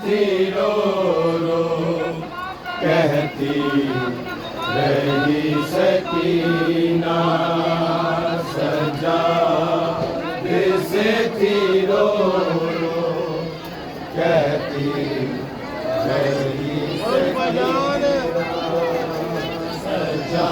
थी रो रो कहती रही सकीना सजा से थी रो रो कहती रही सजा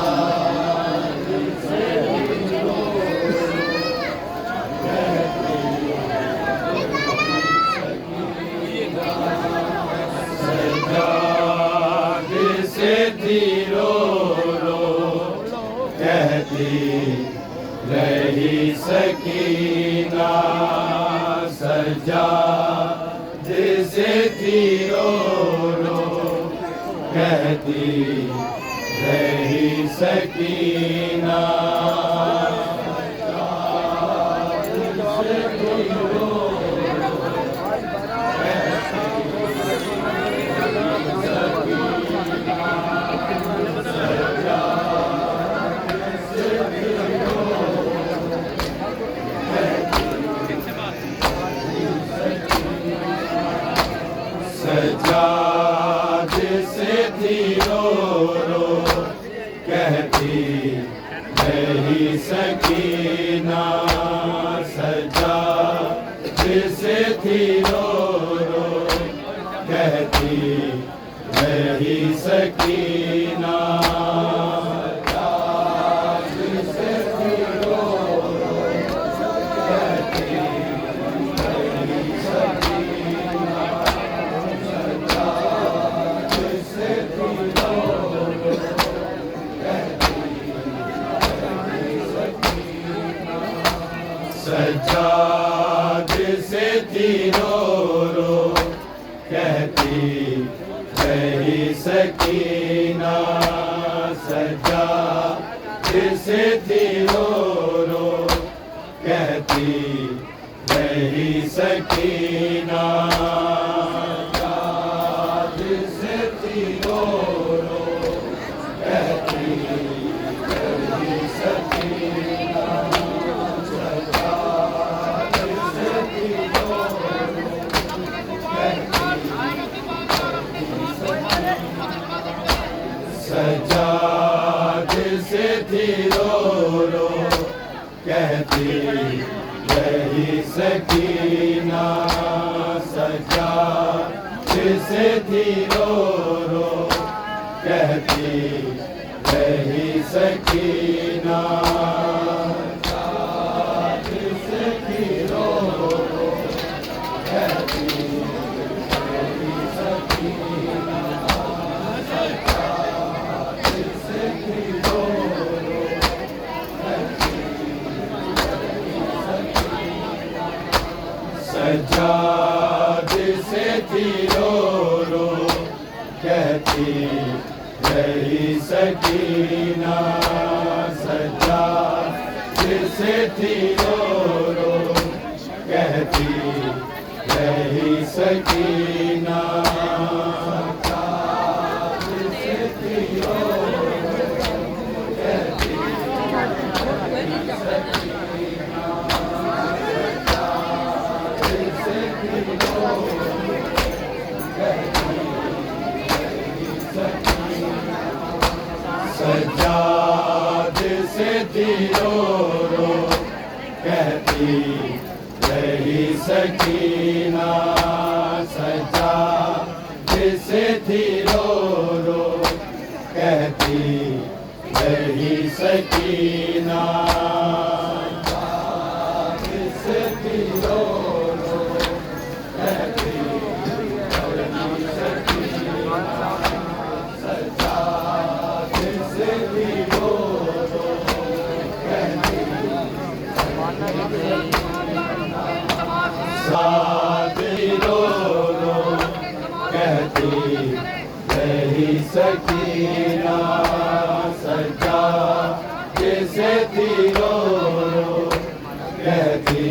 रही सकीना सजा जिसे थी रो रो कहती रही सकीना सजा जिसे थी रो रो कहती रही सकीना सजा जिसे थी रो रो कहती रही सकीना सजा जिसे थी रो रो कहती रही सकीना सजा जिसे थी रो रो कहती रही सकीना जिसे थी रो रो कहती रही सकीना सजा जिसे थी रो रो कहती रही सकीना सजा जिसे थी रो रो कहती रही सकीना जिसे थी रो रो कहती रही सकीना सजा जिसे थी रो रो कहती रही सकीना सजा जिसे थी रो रो कहती रही सकीना जिसे थी रो सजा जिसे थी रो रो कहती रही सकीना सजा जिसे थी रो रो कहती रही सकीना जिसे थी रो रो कहती रही सकीना सजा जिसे थी रो रो कहती रो रो कहती रही सकीना सजा जिसे थी रो रो कहती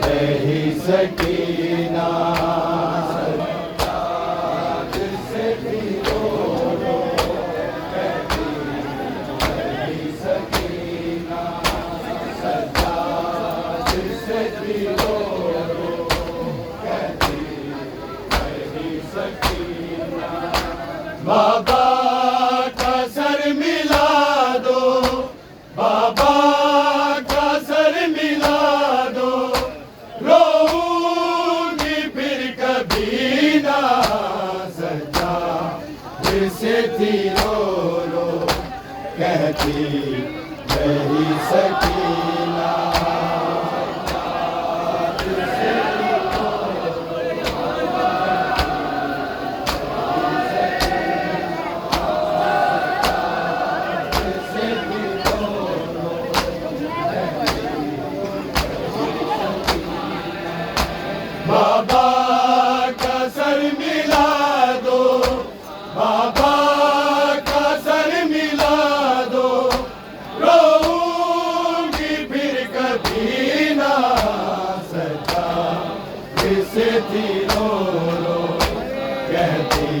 रही सकीना सजा जिसे थी रो रो कहती रही सकीना सजा जिसे थी रो रो कहती बाबा का सर मिला दो, बाबा का सर मिला दो, रोऊंगी फिर कभी ना सजा जैसे थी रो रो कहती रही सकीना। बाबा का सर मिला दो, बाबा का सर मिला दो, रोऊंगी फिर कभी ना सजा जैसे थी रो रो कहती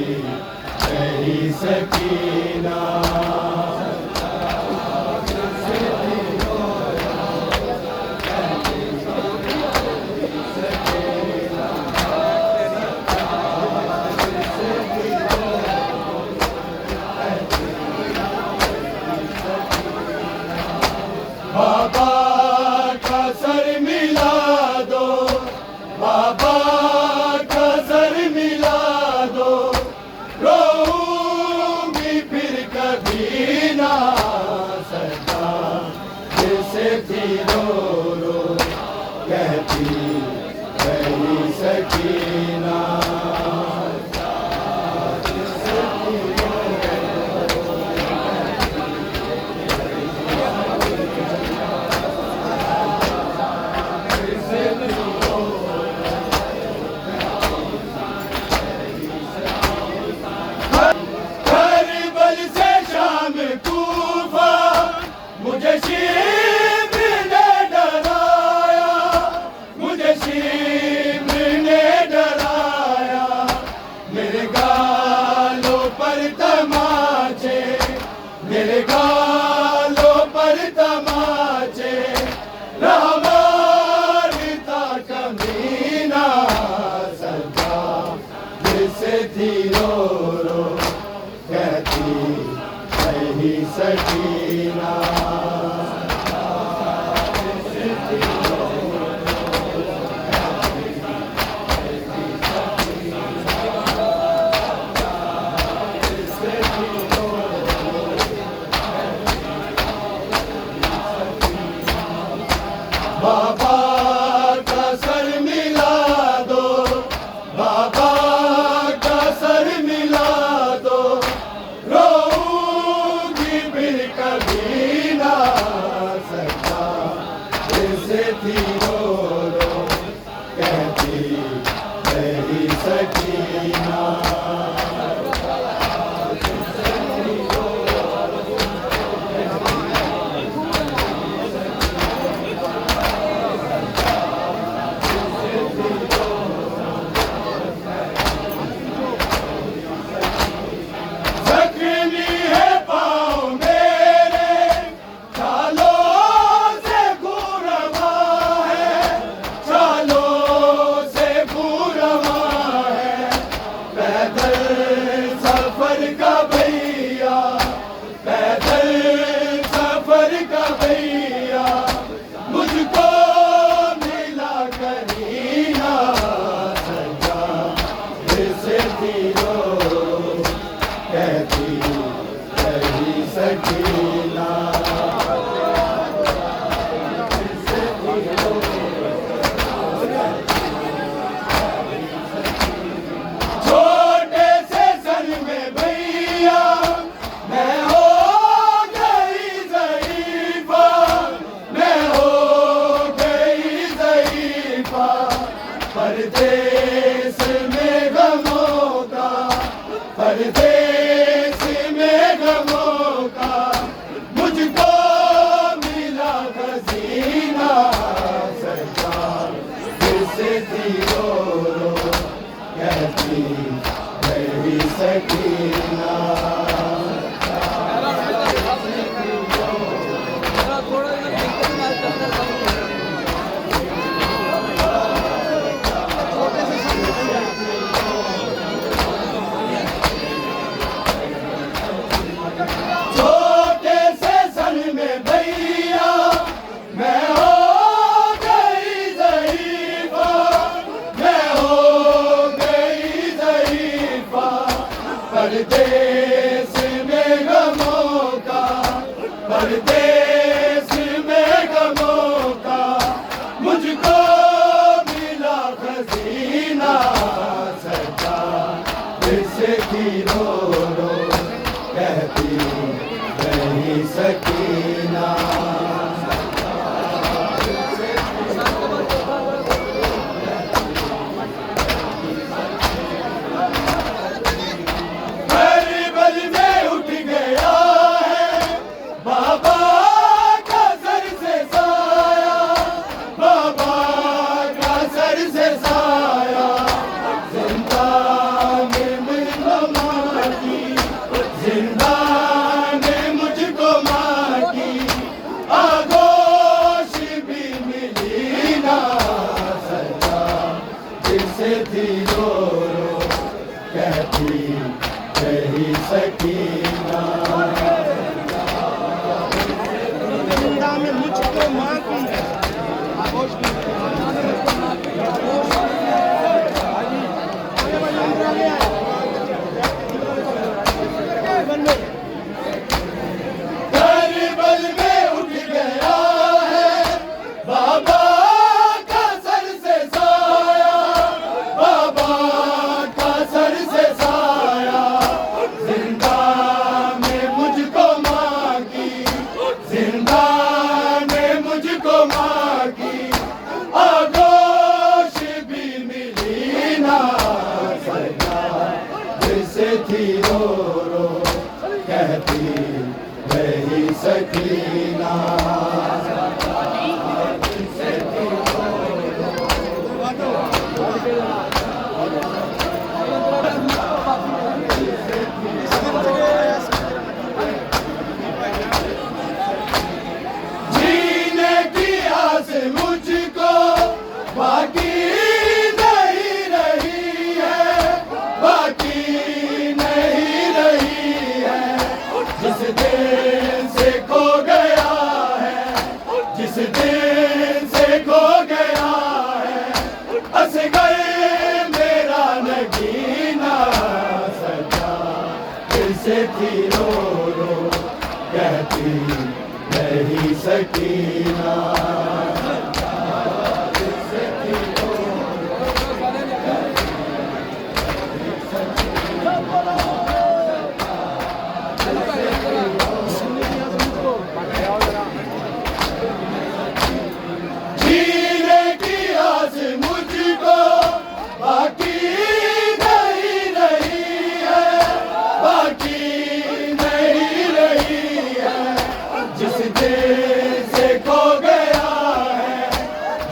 रही सकीना। बाबा का सर मिला दो, बाबा का सर मिला दो, रोऊंगी फिर कभी ना सजा जैसे थी रो रो कहती रही सकीना। मुझे शिव ने डराया, मुझे शिव ने डराया, मेरे गालों पर तमाचे, मेरे गालों पर तमाचे, रहमानता कमीना सजा जैसे थी रो रो कहती रही सकीना। बाबा का सर मिला दो, बाबा का सर मिला दो, रोऊंगी फिर कभी ना सजा जैसे थी रो रो कहती रही सकीना। परदेस में गमों का, परदेस में गमों का, मुझको मिला खजीना सरकार जिसे थी रो रो कहती मेरी सकीना। परदेस में गमों का, परदेस में गमों का, मुझको मिला खजीना सरकार से थी रो रो कहती रही सकीना। थी रो रो कहती रही सकीना। जिंदा में मुझको माँ की गरीबल में उठ गया है बाबा थी रो रो कहती रही सकीना। जीने की आस मुझको बाकी जिस दिन से खो गया है हंस गए मेरा नगीना सजा से थी रो रो कहती रही सकीना।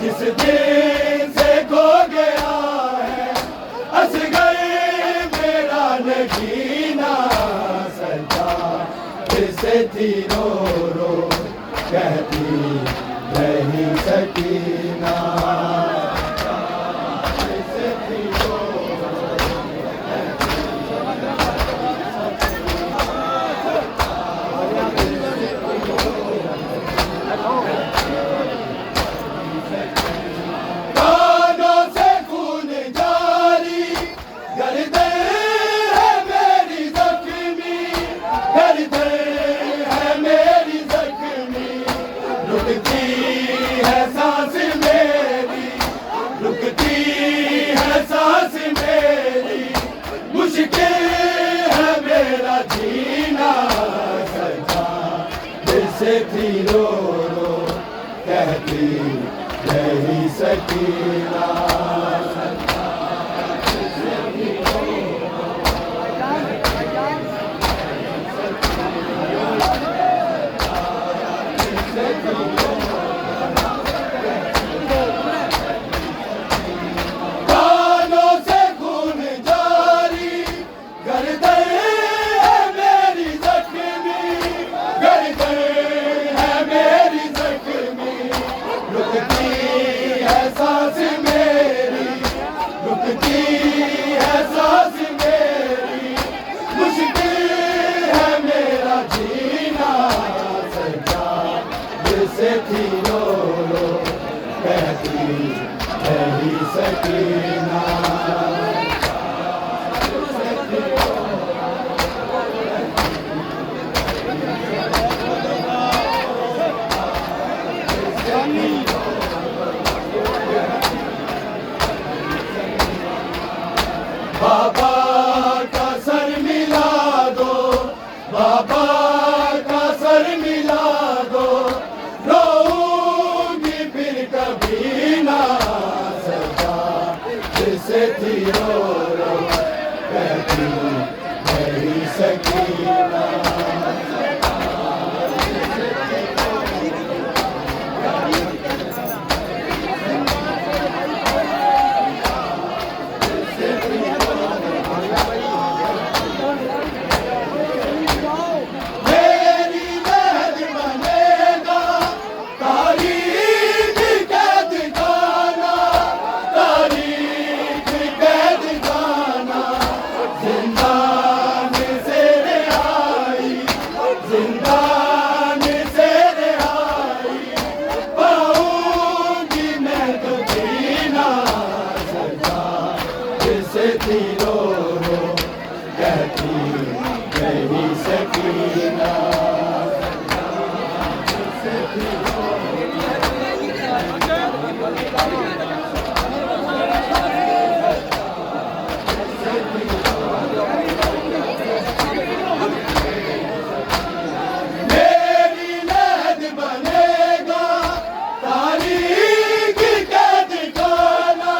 जिस दिन से खो गया है हंस गए मेरा नगीना सजा से थी रो रो कहती रही सकीना। बाबा का सर मिला दो, बाबा का सर मिला दो, रोऊंगी फिर कभी ना सजा, जिसे थी रो रो कहती मेरी सकीना। रो रो कहती मेरी सकीना। मेरी लहद बनेगा तारीख कैद खाना,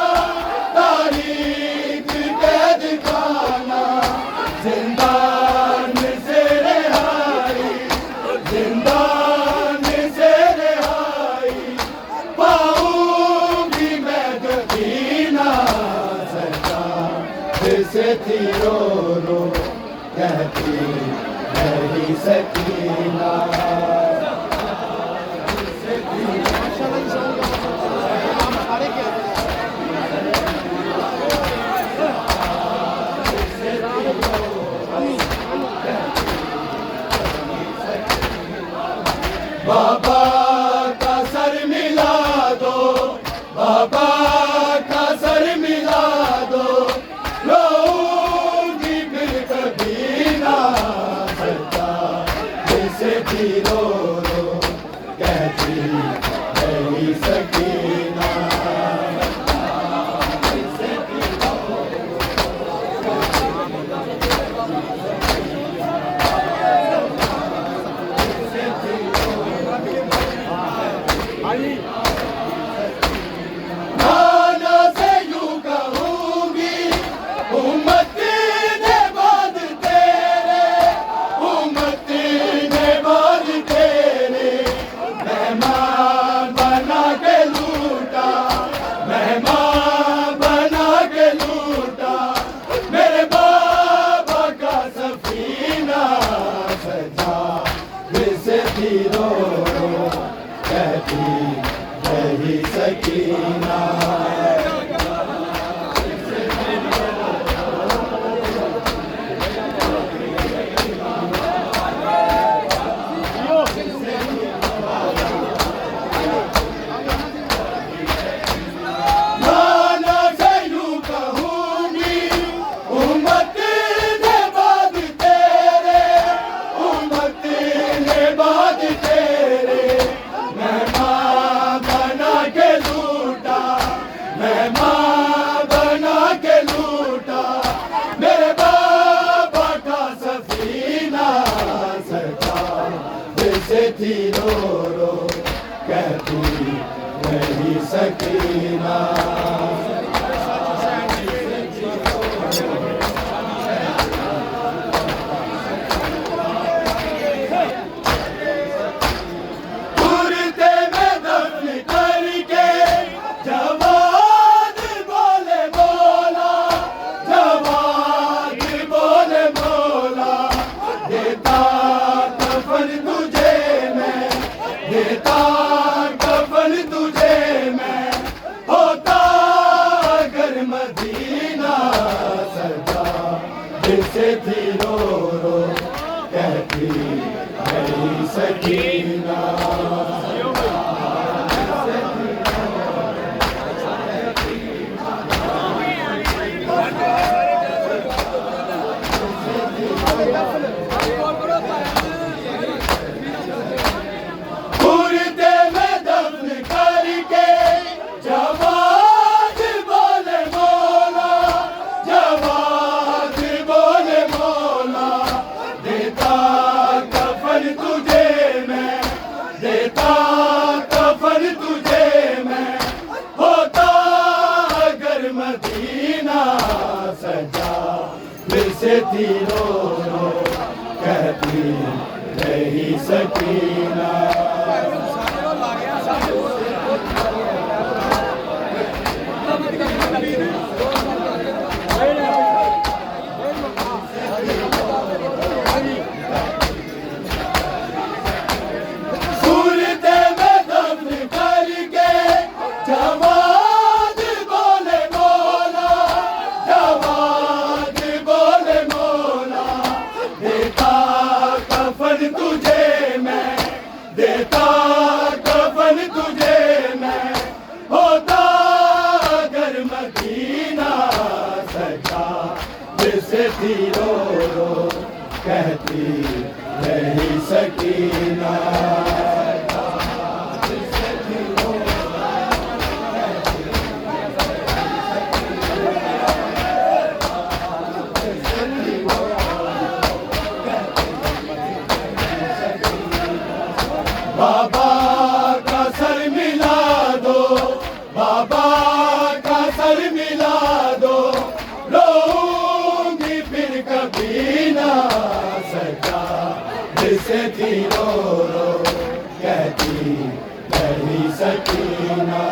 तारीख कैद खाना, जिंदान से रिहाई, जिंदान से रिहाई, पाऊंगी मैं कभी ना सजा, जिसे थी रो रो कहती मेरी सकीना। बाबा का सर मिला दो, बाबा का सर मिला दो, रोऊंगी फिर कभी ना सजा, जिसे थी रो रो कहती मेरी सकीना। नाना से यूं कहूंगी उम्मत ने बाद तेरे, उम्मत ने बाद तेरे, मेहमान बना के लूटा, मेहमान बना के लूटा, मेरे बाबा का सफीना सजा, जिसे थी रो रो कहती मेरी सकीना। नाना से यूं कहूंगी उम्मत ने बाद तेरे, उम्मत ने बाद तेरे, मेहमान बना के लूटा, मेहमान बना के लूटा, मेरे बाबा का सफीना सजा, जिसे थी रो रो कहती मेरी सकीना। कुर्ते में दफन करके जवान बोले बोला, जवान बोले बोला, देता कफन तुझे मैं, देता कफन तुझे मैं, होता अगर मदीना सजा, जिसे थी रो रो कहती मेरी सकीना। कुर्ते में दफन करके जवान बोले बोला, जवान फिर से थी रो रो कहती रही सकीना। तुझे मैं देता कफन तुझे मैं होता अगर मदीना सजा जिसे थी रो रो कहती रही सकीना। बाबा का सर मिला दो, बाबा का सर मिला दो, रोऊंगी फिर कभी ना सजा जिसे थी रो रो कहती रही सकीना।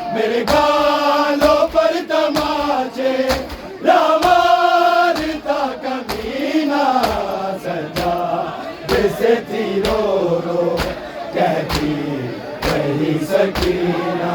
मेरे गालों पर तमाचे रामारता कमीना सजा जैसे थी रो रो कहती रही सकीना।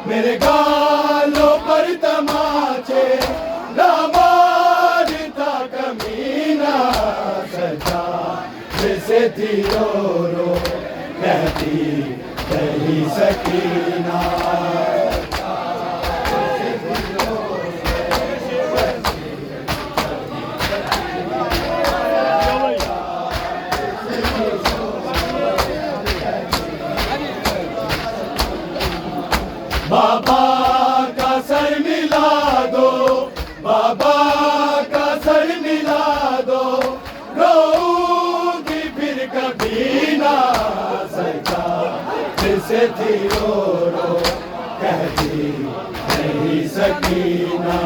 मेरे गालों पर तमाचे रामारता कमीना सजा जैसे थी रो रो कहती रही सकीना। बाबा का सर मिला दो, बाबा का सर मिला दो, रोऊंगी फिर कभी ना सजा जिसे थी रो रो कहती रही सकीना।